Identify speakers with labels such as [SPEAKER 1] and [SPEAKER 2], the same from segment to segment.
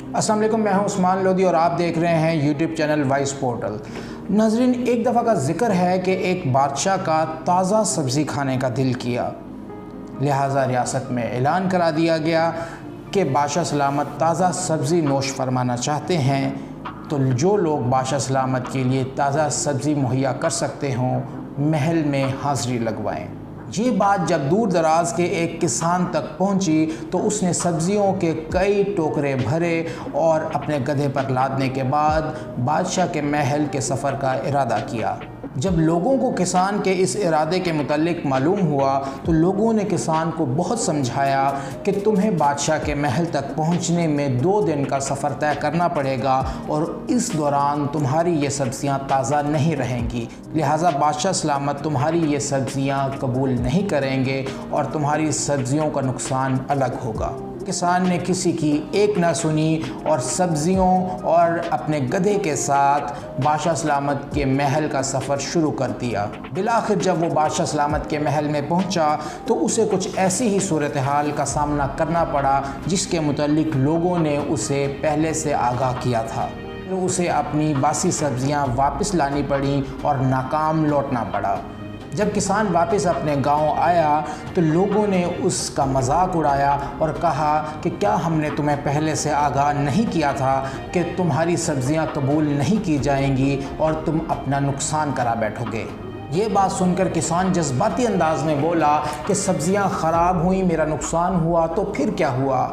[SPEAKER 1] अस्सलाम वालेकुम, मैं हूं उस्मान लोधी और आप देख रहे हैं यूट्यूब चैनल वाइस पोर्टल। नाजरीन, एक दफ़ा का जिक्र है कि एक बादशाह का ताज़ा सब्ज़ी खाने का दिल किया, लिहाजा रियासत में ऐलान करा दिया गया कि बादशाह सलामत ताज़ा सब्ज़ी नोश फरमाना चाहते हैं तो जो लोग बादशाह सलामत के लिए ताज़ा सब्ज़ी मुहैया कर सकते हों महल में हाज़िरी लगवाएं। ये बात जब दूर दराज के एक किसान तक पहुंची तो उसने सब्जियों के कई टोकरे भरे और अपने गधे पर लादने के बाद बादशाह के महल के सफ़र का इरादा किया। जब लोगों को किसान के इस इरादे के मुतालिक मालूम हुआ तो लोगों ने किसान को बहुत समझाया कि तुम्हें बादशाह के महल तक पहुंचने में 2 दिन का सफ़र तय करना पड़ेगा और इस दौरान तुम्हारी ये सब्ज़ियां ताज़ा नहीं रहेंगी, लिहाजा बादशाह सलामत तुम्हारी ये सब्ज़ियां कबूल नहीं करेंगे और तुम्हारी सब्ज़ियों का नुकसान अलग होगा। किसान ने किसी की एक ना सुनी और सब्जियों और अपने गधे के साथ बादशाह सलामत के महल का सफ़र शुरू कर दिया। बिलाखिर जब वो बादशाह सलामत के महल में पहुंचा तो उसे कुछ ऐसी ही सूरत हाल का सामना करना पड़ा जिसके मुतालिक लोगों ने उसे पहले से आगाह किया था। तो उसे अपनी बासी सब्जियां वापस लानी पड़ी और नाकाम लौटना पड़ा। जब किसान वापस अपने गांव आया तो लोगों ने उसका मजाक उड़ाया और कहा कि क्या हमने तुम्हें पहले से आगाह नहीं किया था कि तुम्हारी सब्जियां कबूल नहीं की जाएंगी और तुम अपना नुकसान करा बैठोगे। ये बात सुनकर किसान जज्बाती अंदाज में बोला कि सब्जियां ख़राब हुई, मेरा नुकसान हुआ तो फिर क्या हुआ,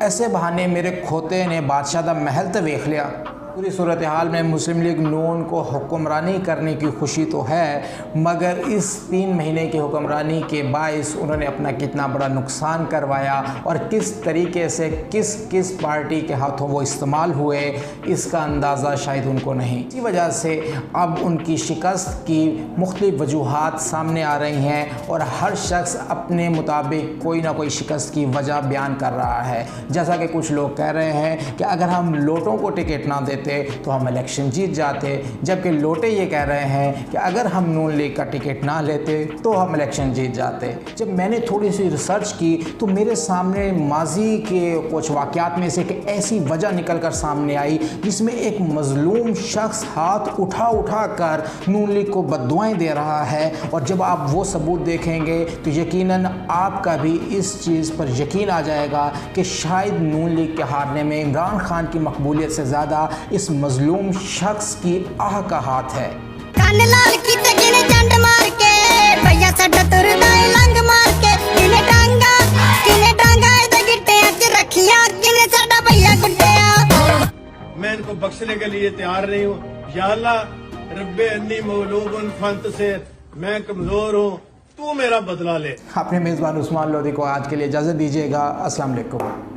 [SPEAKER 1] ऐसे बहाने मेरे खोते ने बादशाह दा महल तो देख लिया। पूरी सूरत हाल में मुस्लिम लीग नून को हुक्मरानी करने की खुशी तो है, मगर इस 3 महीने की हुक्मरानी के बाइस उन्होंने अपना कितना बड़ा नुकसान करवाया और किस तरीके से किस किस पार्टी के हाथों वो इस्तेमाल हुए इसका अंदाज़ा शायद उनको नहीं। इसी वजह से अब उनकी शिकस्त की मुख्तलिफ वजूहात सामने आ रही हैं और हर शख्स अपने मुताबिक कोई ना कोई शिकस्त की वजह बयान कर रहा है। जैसा कि कुछ लोग कह रहे हैं कि अगर हम लोटों को टिकट ना देते तो हम इलेक्शन जीत जाते, जबकि लोटे ये कह रहे हैं कि अगर हम नून लीग का टिकट ना लेते तो हम इलेक्शन जीत जाते। जब मैंने थोड़ी सी रिसर्च की तो मेरे सामने माजी के कुछ वाक़यात में से एक ऐसी वजह निकल कर सामने आई जिसमें एक मज़लूम शख्स हाथ उठा कर नून लीग को बद्दुआएं दे रहा है, और जब आप वो सबूत देखेंगे तो यकीनन आपका भी इस चीज़ पर यकीन आ जाएगा कि शायद नून लीग के हारने में इमरान खान की मकबूलियत से ज़्यादा इस मजलूम शख्स की आह का हाथ है।
[SPEAKER 2] मैं इनको बख्शने के लिए तैयार नहीं हूँ। या अल्लाह रब्बे अन्नी मगलूबुन फंतसिर, मैं कमजोर हूँ, तू मेरा बदला ले।
[SPEAKER 1] अपने मेज़बान उस्मान लोधी को आज के लिए इजाज़त दीजिएगा। अस्सलाम वालेकुम।